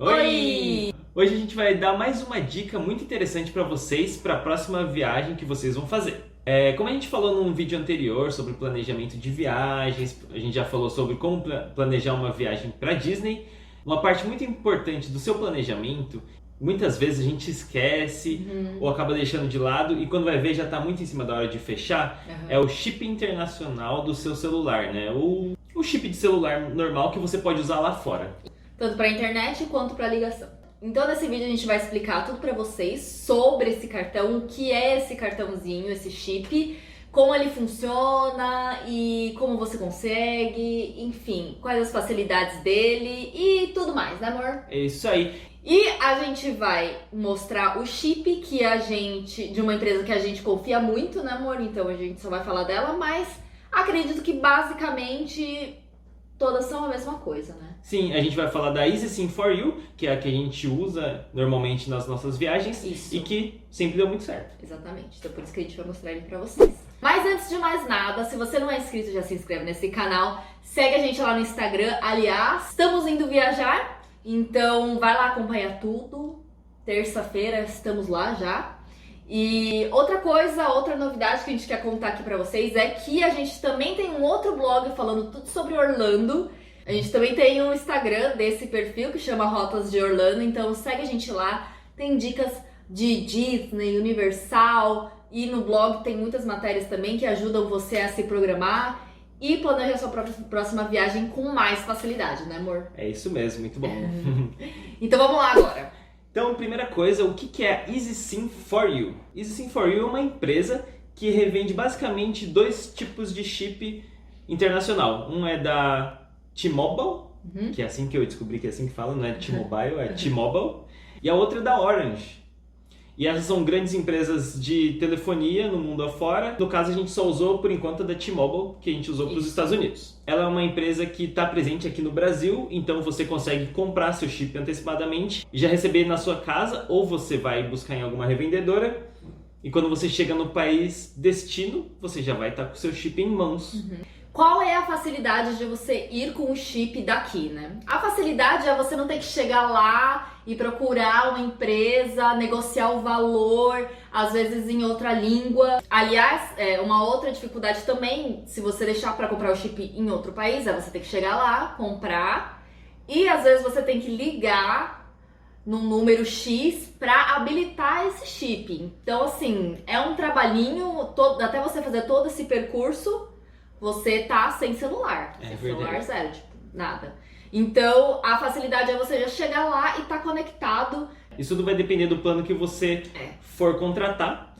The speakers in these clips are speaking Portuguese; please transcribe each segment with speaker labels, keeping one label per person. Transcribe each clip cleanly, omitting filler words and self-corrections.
Speaker 1: Oi!
Speaker 2: Hoje a gente vai dar mais uma dica muito interessante para vocês para a próxima viagem que vocês vão fazer. Como a gente falou num vídeo anterior sobre planejamento de viagens, a gente já falou sobre como planejar uma viagem para Disney. Uma parte muito importante do seu planejamento, muitas vezes a gente esquece ou acaba deixando de lado e quando vai ver já está muito em cima da hora de fechar, é o chip internacional do seu celular, né? O chip de celular normal que você pode usar lá fora.
Speaker 1: Tanto para internet quanto para ligação. Então nesse vídeo a gente vai explicar tudo para vocês sobre esse cartão, o que é esse cartãozinho, esse chip, como ele funciona e como você consegue, enfim, quais as facilidades dele e tudo mais, né, amor?
Speaker 2: É isso aí.
Speaker 1: E a gente vai mostrar o chip de uma empresa que a gente confia muito, né, amor? Então a gente só vai falar dela, mas acredito que basicamente todas são a mesma coisa, né?
Speaker 2: Sim, a gente vai falar da EasySim4U, que é a que a gente usa normalmente nas nossas viagens.
Speaker 1: Isso.
Speaker 2: E que sempre deu muito certo.
Speaker 1: Exatamente, então por isso que a gente vai mostrar ele pra vocês. Mas antes de mais nada, se você não é inscrito, já se inscreve nesse canal, segue a gente lá no Instagram. Aliás, estamos indo viajar, então vai lá acompanhar tudo. Terça-feira estamos lá já. E outra novidade que a gente quer contar aqui pra vocês é que a gente também tem um outro blog falando tudo sobre Orlando. A gente também tem um Instagram desse perfil que chama Rotas de Orlando, então segue a gente lá. Tem dicas de Disney, Universal e no blog tem muitas matérias também que ajudam você a se programar e planejar sua próxima viagem com mais facilidade, né, amor?
Speaker 2: É isso mesmo, muito bom.
Speaker 1: Então vamos lá agora.
Speaker 2: Então, primeira coisa, o que é a EasySim4U? EasySim4U é uma empresa que revende basicamente dois tipos de chip internacional. Um é da T-Mobile, que é assim que eu descobri que é assim que fala, não é T-Mobile, é T-Mobile. E a outra é da Orange. E essas são grandes empresas de telefonia no mundo afora. No caso, a gente só usou, por enquanto, a da T-Mobile, que a gente usou para os Estados Unidos. Ela é uma empresa que está presente aqui no Brasil, então você consegue comprar seu chip antecipadamente e já receber na sua casa, ou você vai buscar em alguma revendedora. E quando você chega no país destino, você já vai estar com o seu chip em mãos.
Speaker 1: Qual é a facilidade de você ir com o chip daqui, né? A facilidade é você não ter que chegar lá e procurar uma empresa, negociar o valor, às vezes em outra língua. Aliás, uma outra dificuldade também, se você deixar para comprar o chip em outro país, é você ter que chegar lá, comprar e às vezes você tem que ligar num número X para habilitar esse chip. Então, assim, é um trabalhinho, até você fazer todo esse percurso. Você tá sem celular.
Speaker 2: É
Speaker 1: celular zero, tipo, nada. Então, a facilidade é você já chegar lá e tá conectado.
Speaker 2: Isso tudo vai depender do plano que você for contratar.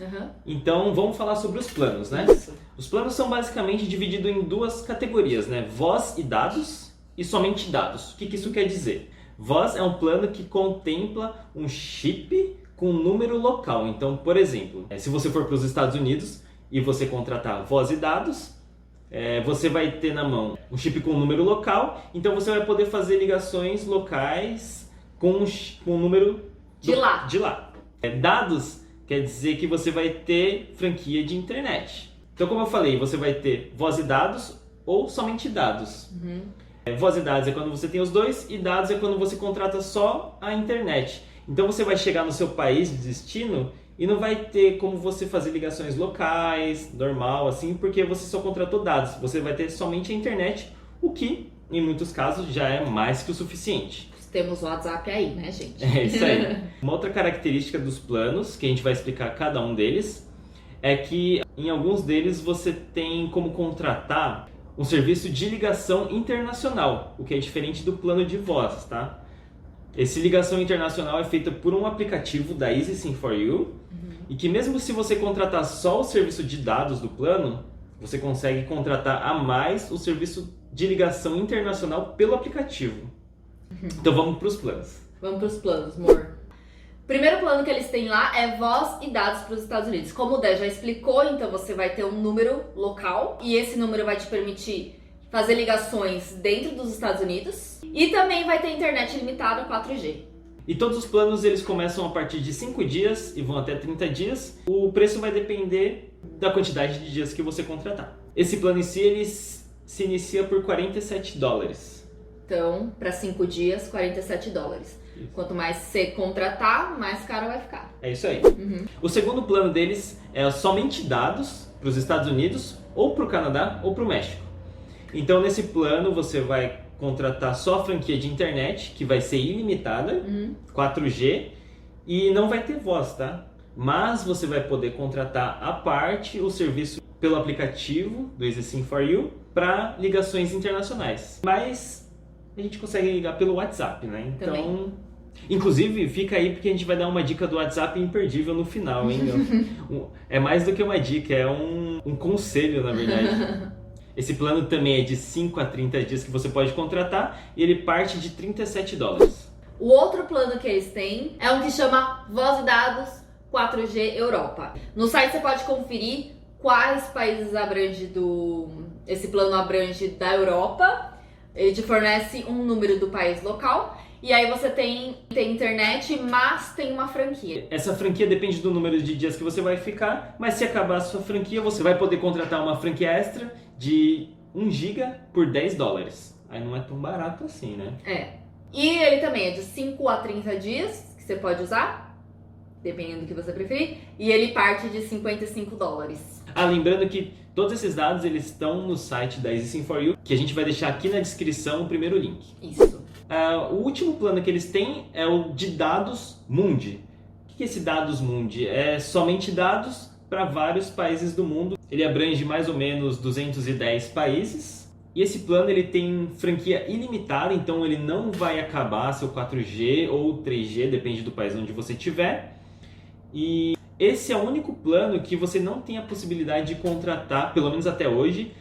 Speaker 2: Então, vamos falar sobre os planos, né?
Speaker 1: Isso.
Speaker 2: Os planos são basicamente divididos em duas categorias, né? Voz e dados e somente dados. O que isso quer dizer? Voz é um plano que contempla um chip com número local. Então, por exemplo, se você for para os Estados Unidos e você contratar voz e dados, você vai ter na mão um chip com número local, então você vai poder fazer ligações locais com o número
Speaker 1: de lá.
Speaker 2: Dados quer dizer que você vai ter franquia de internet. Então, como eu falei, você vai ter voz e dados ou somente dados. Voz e dados é quando você tem os dois e dados é quando você contrata só a internet. Então você vai chegar no seu país de destino e não vai ter como você fazer ligações locais, normal, assim, porque você só contratou dados. Você vai ter somente a internet, o que, em muitos casos, já é mais que o suficiente.
Speaker 1: Temos o WhatsApp aí, né, gente?
Speaker 2: É isso aí. Uma outra característica dos planos, que a gente vai explicar cada um deles, é que em alguns deles você tem como contratar um serviço de ligação internacional, o que é diferente do plano de voz, tá? Esse ligação internacional é feita por um aplicativo da EasySim4U e que mesmo se você contratar só o serviço de dados do plano, você consegue contratar a mais o serviço de ligação internacional pelo aplicativo. Então vamos para os planos.
Speaker 1: Vamos para os planos, amor. O primeiro plano que eles têm lá é voz e dados para os Estados Unidos. Como o Dé já explicou, então você vai ter um número local e esse número vai te permitir fazer ligações dentro dos Estados Unidos e também vai ter internet ilimitada 4G.
Speaker 2: E todos os planos eles começam a partir de 5 dias e vão até 30 dias. O preço vai depender da quantidade de dias que você contratar. Esse plano em si ele se inicia por $47.
Speaker 1: Então, para 5 dias, $47.
Speaker 2: Isso.
Speaker 1: Quanto mais você contratar, mais caro vai ficar.
Speaker 2: É isso aí. O segundo plano deles é somente dados para os Estados Unidos, ou para o Canadá, ou para o México. Então, nesse plano, você vai contratar só a franquia de internet, que vai ser ilimitada, 4G, e não vai ter voz, tá? Mas você vai poder contratar à parte o serviço pelo aplicativo do EasySIM for You para ligações internacionais. Mas a gente consegue ligar pelo WhatsApp, né? Então,
Speaker 1: Também.
Speaker 2: inclusive, fica aí porque a gente vai dar uma dica do WhatsApp imperdível no final, hein? É mais do que uma dica, é um conselho, na verdade. Esse plano também é de 5 a 30 dias que você pode contratar e ele parte de $37.
Speaker 1: O outro plano que eles têm é um que chama Voz e Dados 4G Europa. No site você pode conferir quais países esse plano abrange da Europa. Ele te fornece um número do país local. E aí você tem internet, mas tem uma franquia.
Speaker 2: Essa franquia depende do número de dias que você vai ficar, mas se acabar a sua franquia, você vai poder contratar uma franquia extra de 1 GB por $10. Aí não é tão barato assim, né?
Speaker 1: É. E ele também é de 5 a 30 dias que você pode usar, dependendo do que você preferir. E ele parte de $55.
Speaker 2: Lembrando que todos esses dados eles estão no site da EasySIM for You, que a gente vai deixar aqui na descrição o primeiro link.
Speaker 1: Isso.
Speaker 2: O último plano que eles têm é o de dados Mundi. O que é esse dados Mundi? É somente dados para vários países do mundo. Ele abrange mais ou menos 210 países. E esse plano ele tem franquia ilimitada, então ele não vai acabar seu 4G ou 3G, depende do país onde você estiver. E esse é o único plano que você não tem a possibilidade de contratar, pelo menos até hoje,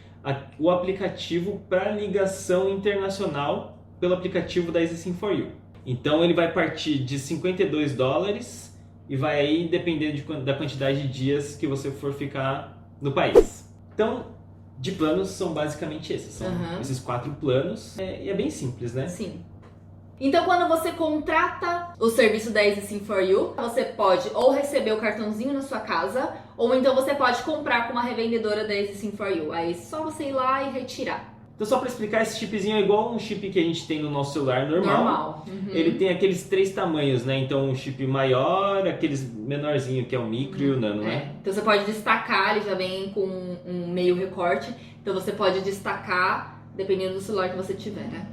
Speaker 2: o aplicativo para ligação internacional pelo aplicativo da EasySIM for You. Então ele vai partir de $52 e vai aí depender da quantidade de dias que você for ficar no país. Então, de planos são basicamente esses. São esses 4 planos. E é bem simples, né?
Speaker 1: Sim. Então, quando você contrata o serviço da EasySIM for You, você pode ou receber o cartãozinho na sua casa, ou então você pode comprar com uma revendedora da EasySIM for You. Aí é só você ir lá e retirar.
Speaker 2: Então, só para explicar, esse chipzinho é igual um chip que a gente tem no nosso celular normal. Ele tem aqueles 3 tamanhos, né? Então, um chip maior, aqueles menorzinho que é o micro e o nano, né?
Speaker 1: Então, você pode destacar, ele já vem com um meio recorte. Então, você pode destacar dependendo do celular que você tiver, né?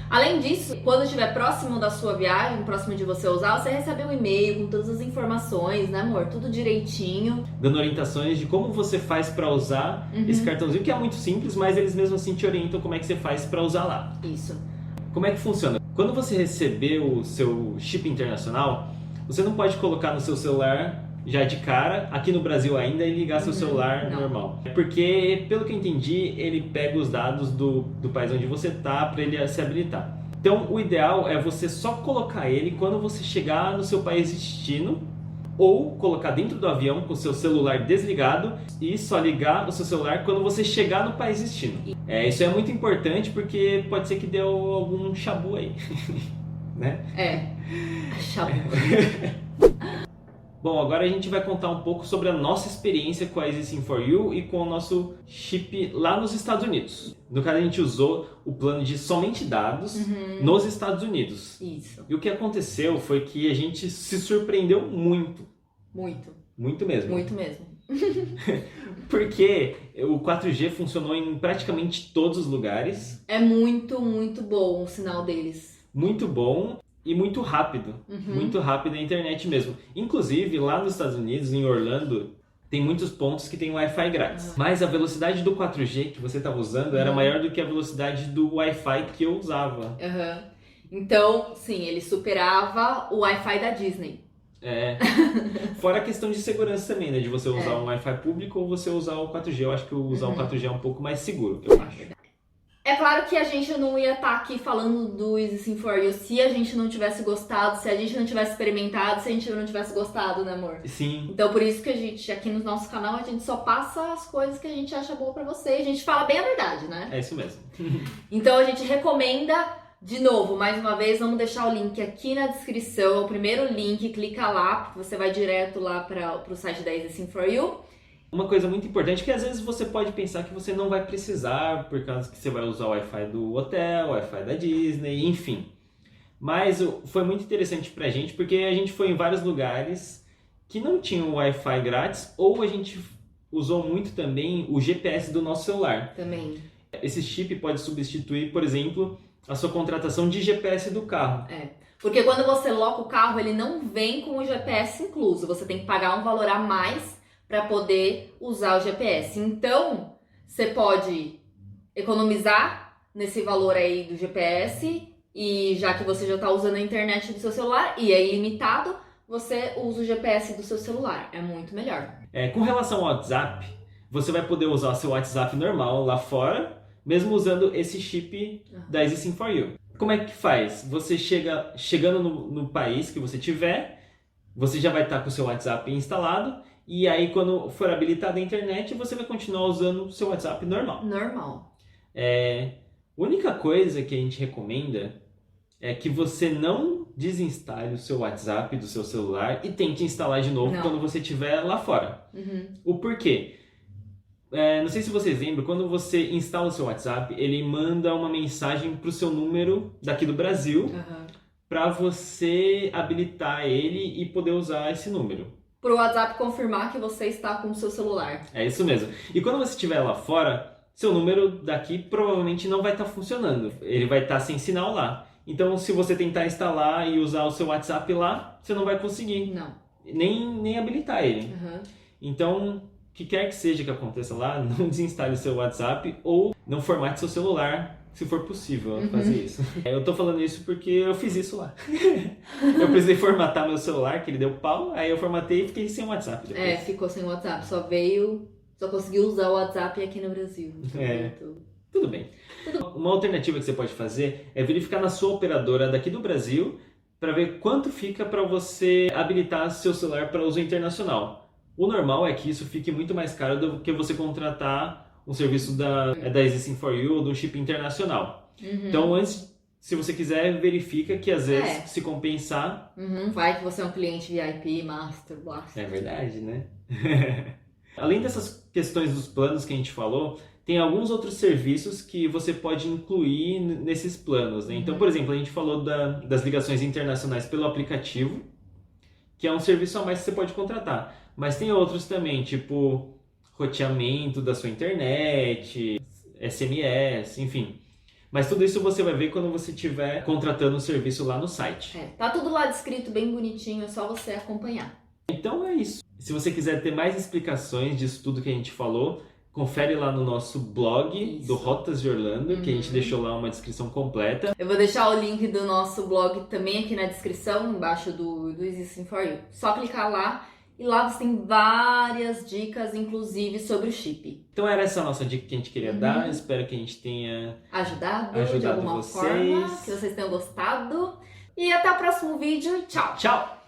Speaker 1: Além disso, quando estiver próximo da sua viagem, próximo de você usar, você recebe um e-mail com todas as informações, né, amor? Tudo direitinho.
Speaker 2: Dando orientações de como você faz para usar esse cartãozinho, que é muito simples, mas eles mesmo assim te orientam como é que você faz para usar lá.
Speaker 1: Isso.
Speaker 2: Como é que funciona? Quando você receber o seu chip internacional, você não pode colocar no seu celular já de cara, aqui no Brasil ainda, e ligar seu celular normal. Porque, pelo que eu entendi, ele pega os dados do país onde você tá para ele se habilitar. Então, o ideal é você só colocar ele quando você chegar no seu país de destino, ou colocar dentro do avião com o seu celular desligado e só ligar o seu celular quando você chegar no país de destino. Isso é muito importante porque pode ser que dê algum chabu aí, né?
Speaker 1: Chabu.
Speaker 2: Bom, agora a gente vai contar um pouco sobre a nossa experiência com a EasySIM for You e com o nosso chip lá nos Estados Unidos. No caso, a gente usou o plano de somente dados nos Estados Unidos.
Speaker 1: Isso.
Speaker 2: E o que aconteceu foi que a gente se surpreendeu muito. Muito mesmo.
Speaker 1: Muito mesmo.
Speaker 2: Porque o 4G funcionou em praticamente todos os lugares.
Speaker 1: É muito, muito bom o sinal deles.
Speaker 2: Muito bom. E muito rápido a internet mesmo. Inclusive, lá nos Estados Unidos, em Orlando, tem muitos pontos que tem Wi-Fi grátis. Mas a velocidade do 4G que você estava usando era maior do que a velocidade do Wi-Fi que eu usava.
Speaker 1: Então, sim, ele superava o Wi-Fi da Disney.
Speaker 2: Fora a questão de segurança também, né? De você usar um Wi-Fi público ou você usar o 4G. Eu acho que usar o 4G é um pouco mais seguro, eu acho.
Speaker 1: É claro que a gente não ia estar aqui falando do EasySIM for You se a gente não tivesse gostado, se a gente não tivesse experimentado, se a gente não tivesse gostado, né, amor?
Speaker 2: Sim.
Speaker 1: Então, por isso que a gente, aqui no nosso canal, a gente só passa as coisas que a gente acha boa pra você. A gente fala bem a verdade, né?
Speaker 2: É isso mesmo.
Speaker 1: Então, a gente recomenda, de novo, mais uma vez, vamos deixar o link aqui na descrição. É o primeiro link, clica lá, porque você vai direto lá pro site da EasySIM for You.
Speaker 2: Uma coisa muito importante é que às vezes você pode pensar que você não vai precisar, por causa que você vai usar o Wi-Fi do hotel, o Wi-Fi da Disney, enfim. Mas foi muito interessante pra gente, porque a gente foi em vários lugares que não tinham Wi-Fi grátis, ou a gente usou muito também o GPS do nosso celular.
Speaker 1: Também.
Speaker 2: Esse chip pode substituir, por exemplo, a sua contratação de GPS do carro.
Speaker 1: Porque quando você loca o carro, ele não vem com o GPS incluso. Você tem que pagar um valor a mais para poder usar o GPS. Então, você pode economizar nesse valor aí do GPS, e já que você já está usando a internet do seu celular e é ilimitado, você usa o GPS do seu celular. É muito melhor.
Speaker 2: Com relação ao WhatsApp, você vai poder usar o seu WhatsApp normal lá fora, mesmo usando esse chip da EasySIM4U. Como é que faz? Você chegando no país que você tiver, você já vai estar com o seu WhatsApp instalado, e aí quando for habilitada a internet, você vai continuar usando o seu WhatsApp normal.
Speaker 1: Normal.
Speaker 2: A única coisa que a gente recomenda é que você não desinstale o seu WhatsApp do seu celular e tente instalar de novo quando você estiver lá fora. O porquê? Não sei se vocês lembram, quando você instala o seu WhatsApp, ele manda uma mensagem para o seu número daqui do Brasil para você habilitar ele e poder usar esse número.
Speaker 1: Para o WhatsApp confirmar que você está com o seu celular.
Speaker 2: É isso mesmo. E quando você estiver lá fora, seu número daqui provavelmente não vai estar funcionando. Ele vai estar sem sinal lá. Então, se você tentar instalar e usar o seu WhatsApp lá, você não vai conseguir.
Speaker 1: Não.
Speaker 2: Nem habilitar ele. Então, o que quer que seja que aconteça lá, não desinstale o seu WhatsApp ou não formate seu celular, se for possível fazer isso. Eu tô falando isso porque eu fiz isso lá. Eu precisei formatar meu celular, que ele deu pau, aí eu formatei e fiquei sem WhatsApp depois.
Speaker 1: Ficou sem WhatsApp. Só conseguiu usar o WhatsApp aqui no Brasil.
Speaker 2: Tudo bem. Uma alternativa que você pode fazer é verificar na sua operadora daqui do Brasil para ver quanto fica para você habilitar seu celular para uso internacional. O normal é que isso fique muito mais caro do que você contratar um serviço da EasySIM4U ou de um chip internacional. Então, antes, se você quiser, verifica que às vezes, se compensar...
Speaker 1: Vai que você é um cliente VIP, Master, Blast.
Speaker 2: É verdade, né? Além dessas questões dos planos que a gente falou, tem alguns outros serviços que você pode incluir nesses planos, né? Então, por exemplo, a gente falou das ligações internacionais pelo aplicativo, que é um serviço a mais que você pode contratar. Mas tem outros também, tipo roteamento da sua internet, SMS, enfim. Mas tudo isso você vai ver quando você estiver contratando o serviço lá no site.
Speaker 1: Tá tudo lá descrito bem bonitinho, é só você acompanhar.
Speaker 2: Então é isso. Se você quiser ter mais explicações disso tudo que a gente falou, confere lá no nosso blog do Rotas de Orlando, que a gente deixou lá uma descrição completa.
Speaker 1: Eu vou deixar o link do nosso blog também aqui na descrição, embaixo do EasySIM4U. Só clicar lá e lá você tem várias dicas, inclusive sobre o chip.
Speaker 2: Então era essa a nossa dica que a gente queria dar. Espero que a gente tenha
Speaker 1: ajudado de alguma forma, que vocês tenham gostado. E até o próximo vídeo. Tchau!
Speaker 2: Tchau!